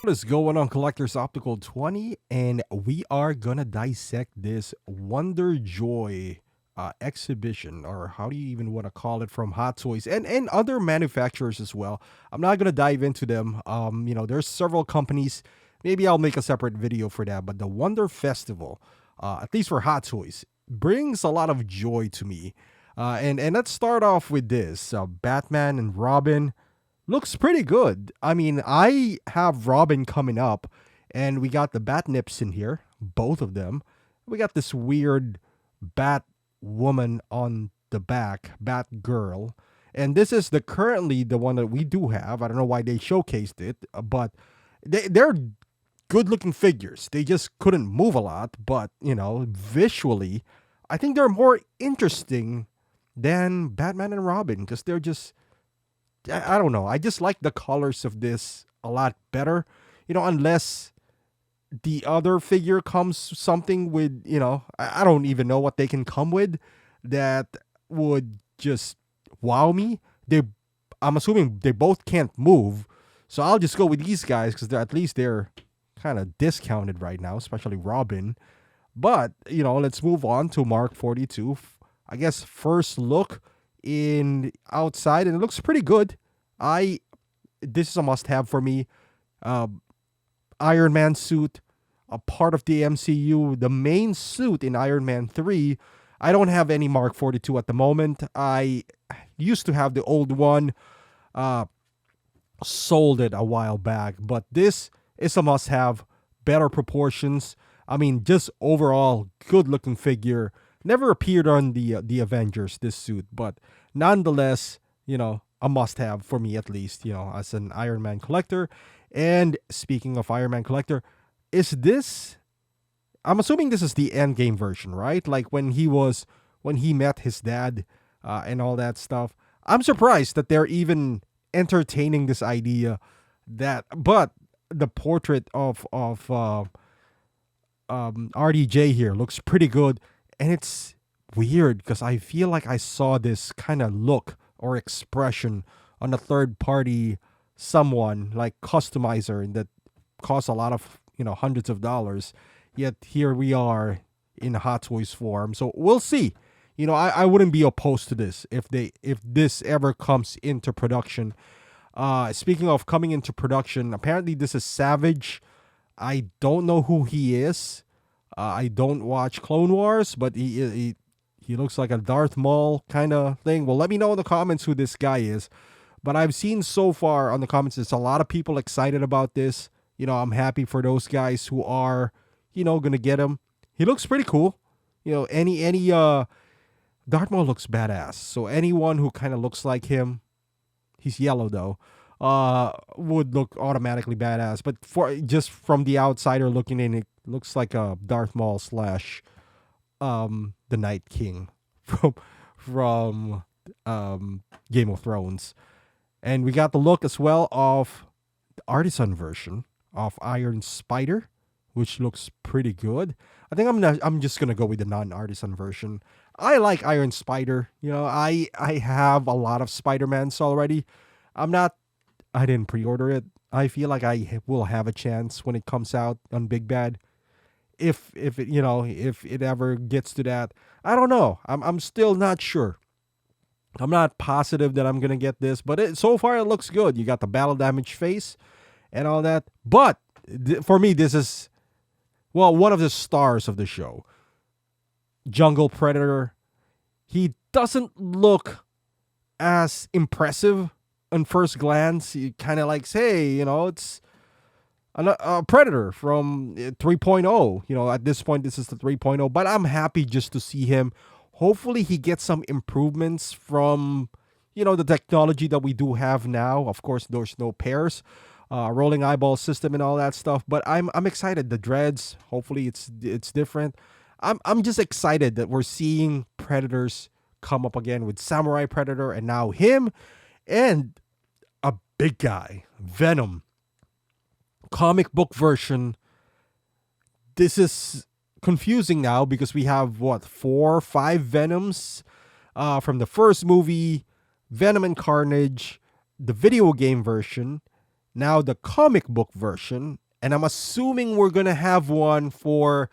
What is going on, Collectors Optical 20? And we are gonna dissect this Wonder Joy exhibition, or how do you even want to call it, from Hot Toys and other manufacturers as well. I'm not gonna dive into them. There's several companies. Maybe I'll make a separate video for that. But the Wonder Festival, at least for Hot Toys, brings a lot of joy to me. And let's start off with this Batman and Robin. Looks pretty good. I mean, I have Robin coming up, and we got the Bat Nips in here, both of them. We got this weird Bat woman on the back, Bat Girl. And this is currently the one that we do have. I don't know why they showcased it, but they're good looking figures. They just couldn't move a lot, but, visually, I think they're more interesting than Batman and Robin because they're just, I don't know. I just like the colors of this a lot better. Unless the other figure comes something with, I don't even know what they can come with that would just wow me. I'm assuming they both can't move. So I'll just go with these guys because at least they're kind of discounted right now, especially Robin. But, let's move on to Mark 42. I guess first look in outside, and it looks pretty good. This is a must-have for me. Iron Man suit, a part of the MCU, the main suit in Iron Man 3. I don't have any Mark 42 at the moment. I used to have the old one. Sold it a while back, but this is a must-have. Better proportions. I mean, just overall good-looking figure. Never appeared on the Avengers, this suit, but nonetheless, a must-have for me, at least, as an Iron Man collector. And speaking of Iron Man collector, I'm assuming this is the Endgame version, right? Like when he met his dad and all that stuff. I'm surprised that they're even entertaining this idea but the portrait of RDJ here looks pretty good. And it's weird because I feel like I saw this kind of look or expression on a third party someone like customizer that costs a lot of, hundreds of dollars. Yet here we are in Hot Toys form. So we'll see. I wouldn't be opposed to this if this ever comes into production. Speaking of coming into production, apparently this is Savage. I don't know who he is. I don't watch Clone Wars, but he looks like a Darth Maul kind of thing. Well, let me know in the comments who this guy is. But I've seen so far on the comments, there's a lot of people excited about this. I'm happy for those guys who are, going to get him. He looks pretty cool. Any Darth Maul looks badass. So anyone who kind of looks like him, he's yellow though, would look automatically badass. But just from the outsider looking in, it looks like a Darth Maul slash the Night King from Game of Thrones. And we got the look as well of the artisan version of Iron Spider, which looks pretty good. I think I'm just gonna go with the non-artisan version. I like Iron Spider. I have a lot of Spider-Mans already. I didn't pre-order it. I feel like I will have a chance when it comes out on Big Bad. If it ever gets to that. I don't know. I'm still not sure. I'm not positive that I'm gonna get this, but so far it looks good. You got the battle damage face and all that. But for me, this is one of the stars of the show. Jungle Predator. He doesn't look as impressive on first glance. He kind of like, hey, it's a Predator from 3.0. At this point, this is the 3.0. But I'm happy just to see him. Hopefully, he gets some improvements from, the technology that we do have now. Of course, there's no pairs, rolling eyeball system and all that stuff. But I'm excited. The dreads, hopefully it's different. I'm just excited that we're seeing Predators come up again with Samurai Predator and now him and a big guy, Venom. Comic book version. This is confusing now because we have 4 or 5 Venoms from the first movie, Venom and Carnage, the video game version, Now the comic book version, and I'm assuming we're gonna have one for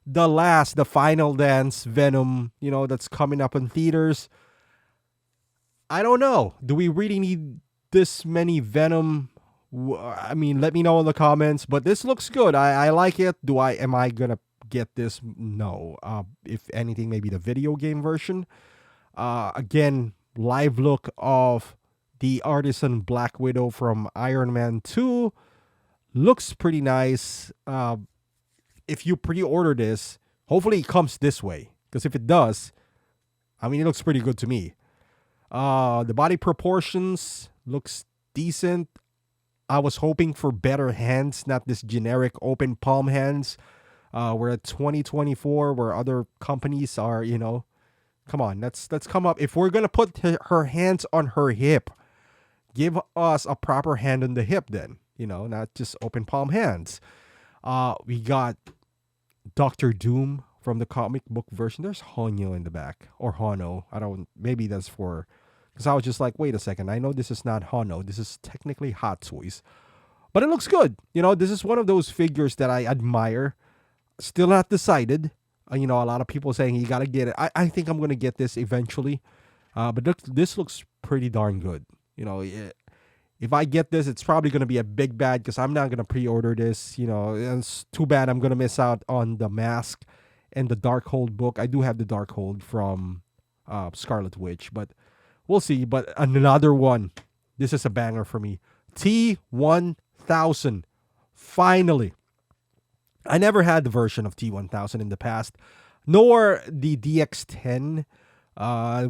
the final dance Venom, that's coming up in theaters. I don't know. Do we really need this many Venom? I mean, let me know in the comments. But this looks good. I like it. Am I gonna get this? No. If anything, maybe the video game version. Again, live look of the artisan Black Widow from Iron Man 2 looks pretty nice. If you pre-order this, hopefully it comes this way. Because if it does, I mean, it looks pretty good to me. The body proportions looks decent. I was hoping for better hands, not this generic open palm hands. We're at 2024, where other companies are, come on, let's come up. If we're gonna put her hands on her hip, give us a proper hand on the hip, then, not just open palm hands. We got Doctor Doom from the comic book version. There's Hanyo in the back, or Hano. Maybe that's for, because I was just like, wait a second, I know this is not Hano. This is technically Hot Toys. But it looks good. This is one of those figures that I admire. Still not decided. A lot of people saying you got to get it. I think I'm going to get this eventually. But this looks pretty darn good. If I get this, it's probably going to be a big bad because I'm not going to pre-order this. And it's too bad I'm going to miss out on the mask and the Darkhold book. I do have the Darkhold from Scarlet Witch, but we'll see. But another one. This is a banger for me. T1000. Finally. I never had the version of T1000 in the past, nor the DX10,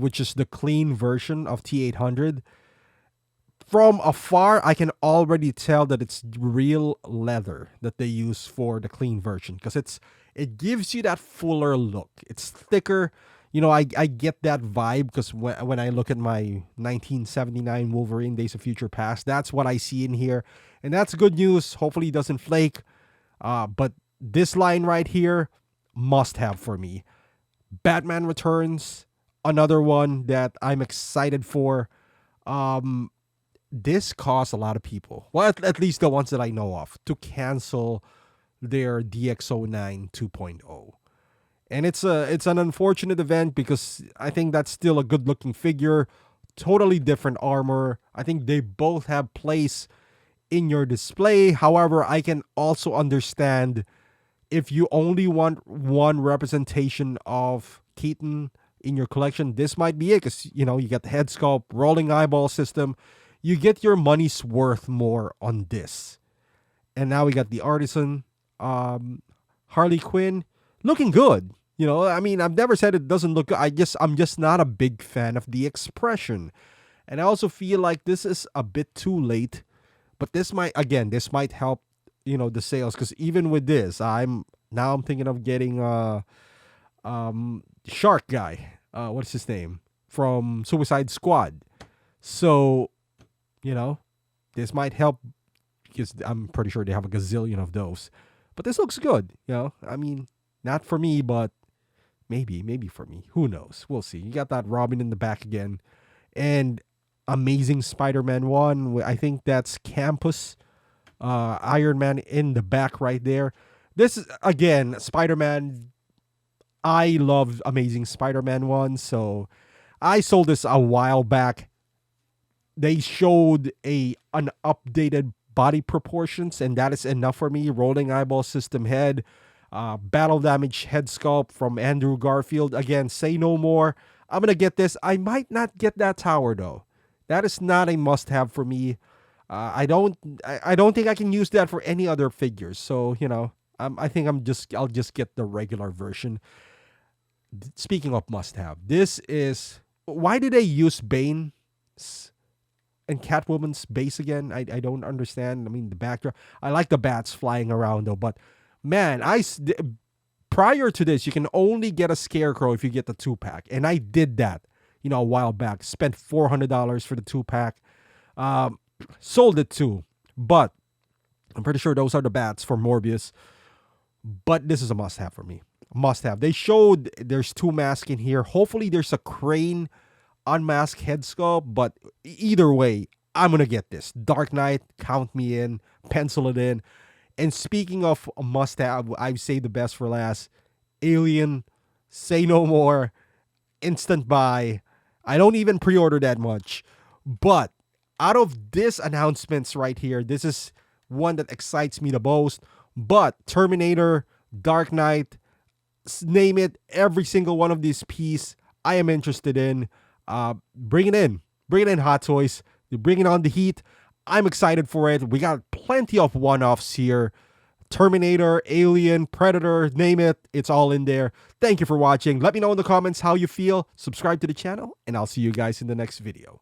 which is the clean version of T800. From afar, I can already tell that it's real leather that they use for the clean version, because it gives you that fuller look. It's thicker. I get that vibe because when I look at my 1979 Wolverine Days of Future Past, that's what I see in here. And that's good news. Hopefully it doesn't flake. But this line right here, must have for me. Batman Returns, another one that I'm excited for. This caused a lot of people, well, at least the ones that I know of, to cancel their DX09 2.0. And it's an unfortunate event because I think that's still a good looking figure. Totally different armor. I think they both have place in your display. However, I can also understand if you only want one representation of Keaton in your collection, this might be it. Because, you get the head sculpt, rolling eyeball system. You get your money's worth more on this. And now we got the artisan Harley Quinn looking good. I've never said it doesn't look good. I'm just not a big fan of the expression. And I also feel like this is a bit too late. But this might help, the sales. Because even with this, I'm thinking of getting Shark Guy. What's his name? From Suicide Squad. So, this might help because I'm pretty sure they have a gazillion of those. But this looks good, not for me, but maybe for me. Who knows? We'll see. You got that Robin in the back again. And Amazing Spider-Man 1. I think that's Campus. Iron Man in the back right there. This is, again, Spider-Man. I love Amazing Spider-Man 1. So I sold this a while back. They showed an updated body proportions, and that is enough for me. Rolling eyeball system head. Battle damage head sculpt from Andrew Garfield. Again, say no more. I'm going to get this. I might not get that tower, though. That is not a must-have for me. I don't think I can use that for any other figures. So, I think I'll just get the regular version. Speaking of must-have, this is, why did they use Bane and Catwoman's base again? I don't understand. The backdrop. I like the bats flying around though, but man, prior to this, you can only get a Scarecrow if you get the 2-pack, and I did that, a while back. Spent $400 for the 2-pack. Sold it too, but I'm pretty sure those are the bats for Morbius. But this is a must-have for me. Must-have. They showed there's 2 masks in here. Hopefully there's a Crane unmasked head sculpt, but either way, I'm gonna get this. Dark Knight, count me in, pencil it in. And speaking of must have, I say the best for last. Alien, say no more, instant buy. I don't even pre-order that much. But out of this announcements right here, this is one that excites me the most. But Terminator, Dark Knight, name it, every single one of these pieces I am interested in. Bring it in. Bring it in, Hot Toys. You're bringing on the heat. I'm excited for it. We got plenty of one-offs here. Terminator, Alien, Predator, name it. It's all in there. Thank you for watching. Let me know in the comments how you feel. Subscribe to the channel, and I'll see you guys in the next video.